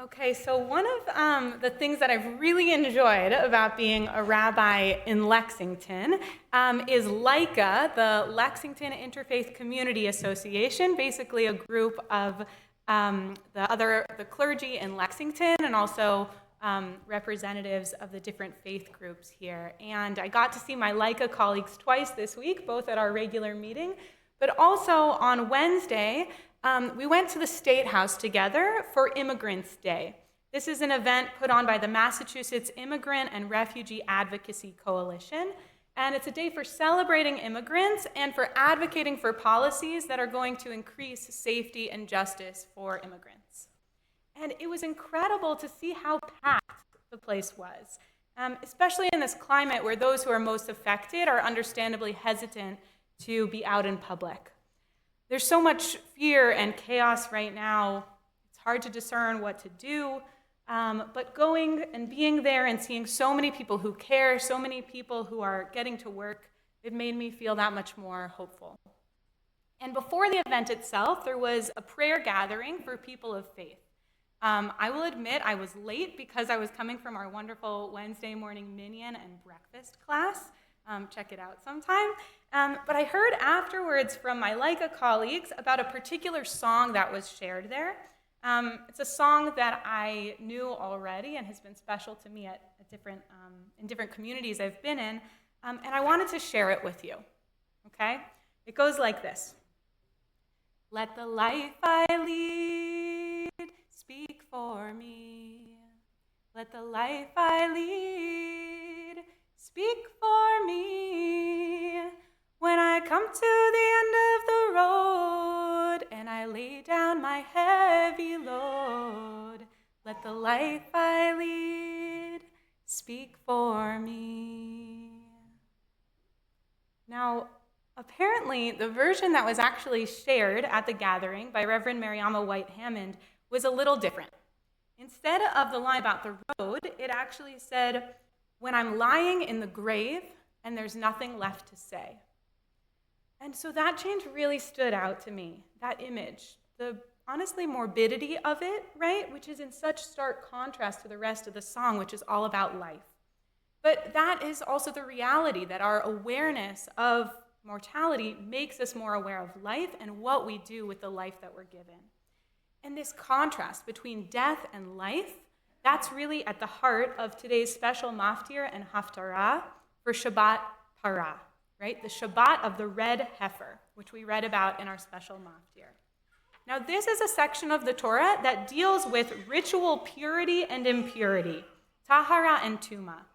Okay, so one of the things that I've really enjoyed about being a rabbi in Lexington is LICA, the Lexington Interfaith Community Association, basically a group of the clergy in Lexington and also representatives of the different faith groups here. And I got to see my LICA colleagues twice this week, both at our regular meeting, but also on Wednesday, we went to the State House together for Immigrants Day. This is an event put on by the Massachusetts Immigrant and Refugee Advocacy Coalition, and it's a day for celebrating immigrants and for advocating for policies that are going to increase safety and justice for immigrants. And it was incredible to see how packed the place was, especially in this climate where those who are most affected are understandably hesitant to be out in public. There's so much fear and chaos right now, it's hard to discern what to do, but going and being there and seeing so many people who care, so many people who are getting to work, it made me feel that much more hopeful. And before the event itself, there was a prayer gathering for people of faith. I will admit I was late because I was coming from our wonderful Wednesday morning minyan and breakfast class. Check it out sometime. But I heard afterwards from my LICA colleagues about a particular song that was shared there. It's a song that I knew already and has been special to me in different communities I've been in, and I wanted to share it with you, okay? It goes like this. Let the life I lead speak for me. Let the life I lead speak for me. When I come to the end of the road and I lay down my heavy load, let the life I lead speak for me. Now, apparently, the version that was actually shared at the gathering by Reverend Mariama White Hammond was a little different. Instead of the line about the road, it actually said, when I'm lying in the grave and there's nothing left to say. And so that change really stood out to me, that image, the honestly morbidity of it, right, which is in such stark contrast to the rest of the song, which is all about life. But that is also the reality, that our awareness of mortality makes us more aware of life and what we do with the life that we're given. And this contrast between death and life, that's really at the heart of today's special maftir and haftarah for Shabbat Parah, right? The Shabbat of the red heifer, which we read about in our special maftir. Now, this is a section of the Torah that deals with ritual purity and impurity, tahara and tuma.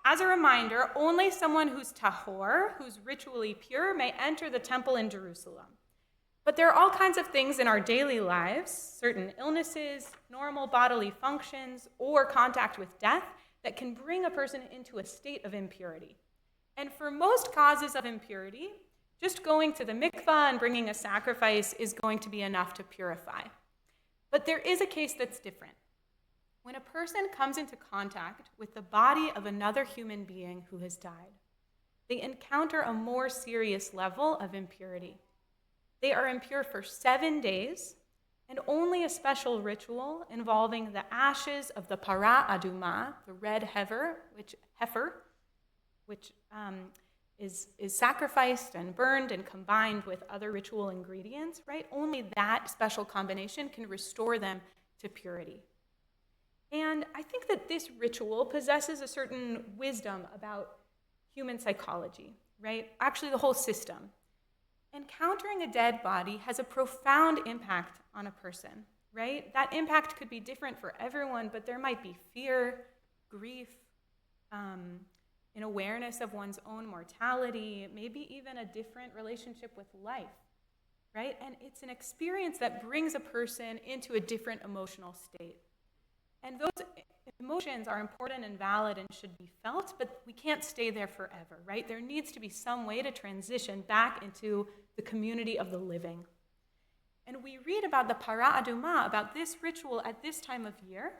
As a reminder, only someone who's tahor, who's ritually pure, may enter the temple in Jerusalem. But there are all kinds of things in our daily lives, certain illnesses, normal bodily functions, or contact with death that can bring a person into a state of impurity. And for most causes of impurity, just going to the mikvah and bringing a sacrifice is going to be enough to purify. But there is a case that's different. When a person comes into contact with the body of another human being who has died, they encounter a more serious level of impurity. They are impure for 7 days, and only a special ritual involving the ashes of the para aduma, the red heifer, which is sacrificed and burned and combined with other ritual ingredients, right? Only that special combination can restore them to purity. And I think that this ritual possesses a certain wisdom about human psychology, right? Actually, the whole system. Encountering a dead body has a profound impact on a person, right? That impact could be different for everyone, but there might be fear, grief, an awareness of one's own mortality, maybe even a different relationship with life, right? And it's an experience that brings a person into a different emotional state. And those emotions are important and valid and should be felt, but we can't stay there forever, right? There needs to be some way to transition back into the community of the living. And we read about the para aduma, about this ritual at this time of year,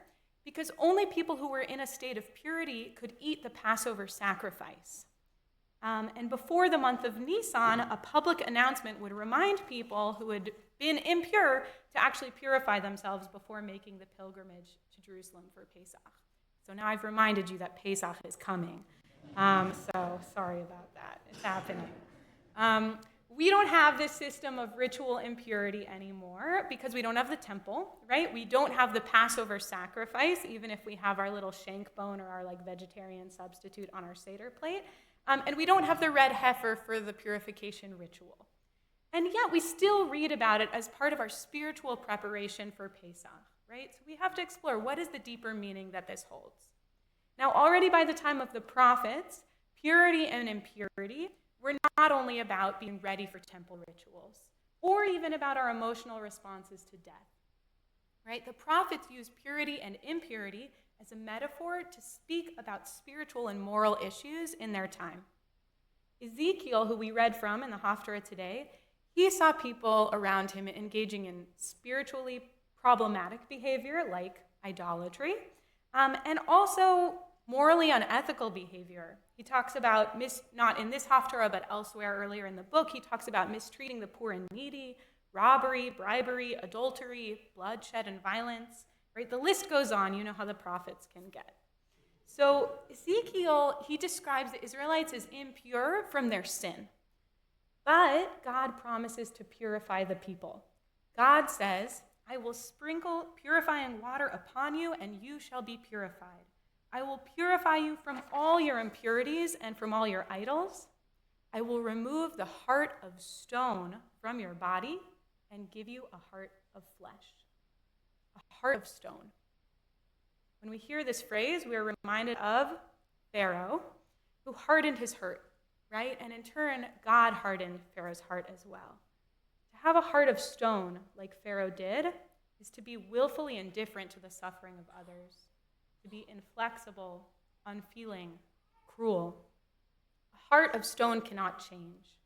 because only people who were in a state of purity could eat the Passover sacrifice. And before the month of Nisan, a public announcement would remind people who would been impure to actually purify themselves before making the pilgrimage to Jerusalem for Pesach. So now I've reminded you that Pesach is coming. So sorry about that. It's happening. We don't have this system of ritual impurity anymore because we don't have the temple, right? We don't have the Passover sacrifice, even if we have our little shank bone or our vegetarian substitute on our Seder plate. And we don't have the red heifer for the purification ritual. And yet we still read about it as part of our spiritual preparation for Pesach, right? So we have to explore what is the deeper meaning that this holds. Now, already by the time of the prophets, purity and impurity were not only about being ready for temple rituals, or even about our emotional responses to death, right? The prophets use purity and impurity as a metaphor to speak about spiritual and moral issues in their time. Ezekiel, who we read from in the Haftarah today, he saw people around him engaging in spiritually problematic behavior like idolatry, and also morally unethical behavior. He talks about, not in this Haftarah, but elsewhere earlier in the book, he talks about mistreating the poor and needy, robbery, bribery, adultery, bloodshed, and violence. Right? The list goes on. You know how the prophets can get. So Ezekiel, he describes the Israelites as impure from their sin. But God promises to purify the people. God says, I will sprinkle purifying water upon you, and you shall be purified. I will purify you from all your impurities and from all your idols. I will remove the heart of stone from your body and give you a heart of flesh. A heart of stone. When we hear this phrase, we are reminded of Pharaoh, who hardened his heart, right? And in turn, God hardened Pharaoh's heart as well. To have a heart of stone, like Pharaoh did, is to be willfully indifferent to the suffering of others, to be inflexible, unfeeling, cruel. A heart of stone cannot change.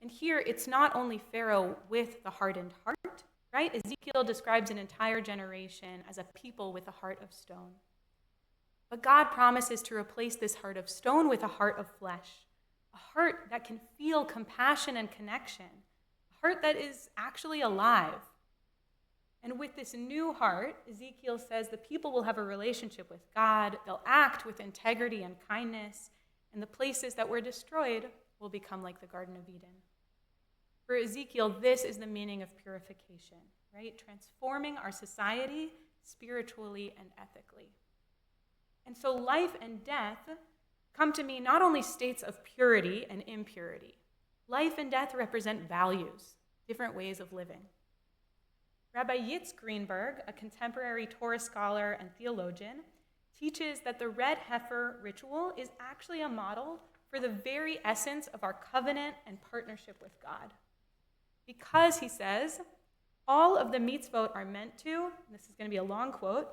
And here, it's not only Pharaoh with the hardened heart, right? Ezekiel describes an entire generation as a people with a heart of stone. But God promises to replace this heart of stone with a heart of flesh, a heart that can feel compassion and connection, a heart that is actually alive. And with this new heart, Ezekiel says the people will have a relationship with God, they'll act with integrity and kindness, and the places that were destroyed will become like the Garden of Eden. For Ezekiel, this is the meaning of purification, right? Transforming our society spiritually and ethically. And so life and death come to mean not only states of purity and impurity. Life and death represent values, different ways of living. Rabbi Yitz Greenberg, a contemporary Torah scholar and theologian, teaches that the red heifer ritual is actually a model for the very essence of our covenant and partnership with God. Because, he says, all of the mitzvot are meant to, and this is going to be a long quote,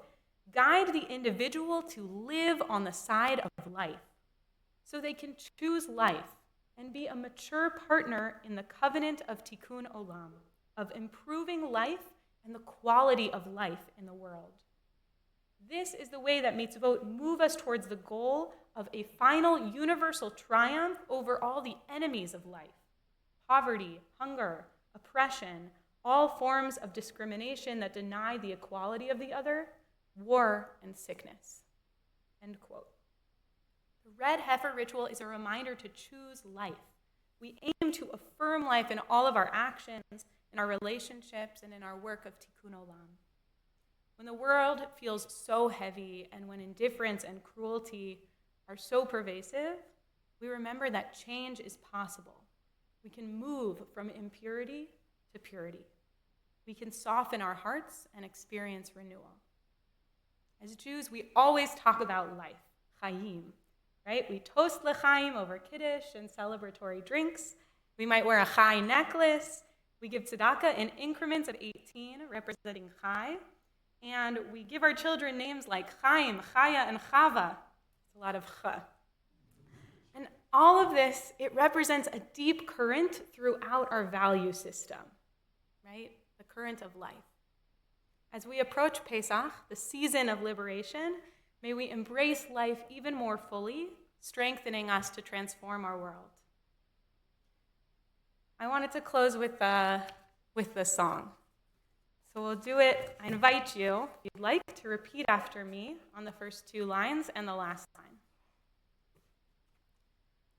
guide the individual to live on the side of life, so they can choose life and be a mature partner in the covenant of tikkun olam, of improving life and the quality of life in the world. This is the way that mitzvot move us towards the goal of a final universal triumph over all the enemies of life: poverty, hunger, oppression, all forms of discrimination that deny the equality of the other, war, and sickness. End quote. The red heifer ritual is a reminder to choose life. We aim to affirm life in all of our actions, in our relationships, and in our work of tikkun olam. When the world feels so heavy and when indifference and cruelty are so pervasive, we remember that change is possible. We can move from impurity to purity. We can soften our hearts and experience renewal. As Jews, we always talk about life, chaim, right? We toast l'chaim over kiddush and celebratory drinks. We might wear a chai necklace. We give tzedakah in increments of 18, representing chai. And we give our children names like Chaim, Chaya, and Chava. It's a lot of ch. And all of this, it represents a deep current throughout our value system, right? The current of life. As we approach Pesach, the season of liberation, may we embrace life even more fully, strengthening us to transform our world. I wanted to close with with the song. So we'll do it. I invite you, if you'd like, to repeat after me on the first two lines and the last line.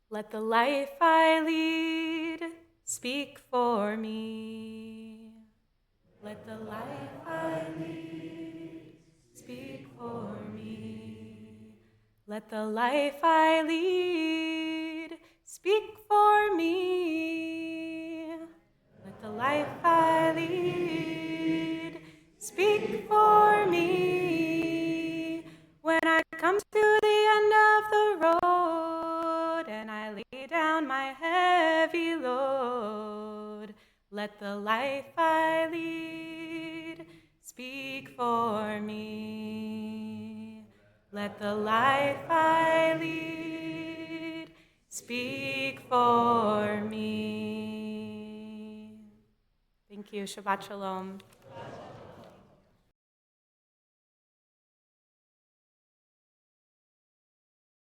Let the life I lead speak for me. Let the life I lead speak for me. Let the life I lead speak for me. Let the life I lead speak for me. When I come to the end of the road and I lay down my heavy load, let the life I lead speak for me. Let the life I lead speak for me. Thank you. Shabbat Shalom.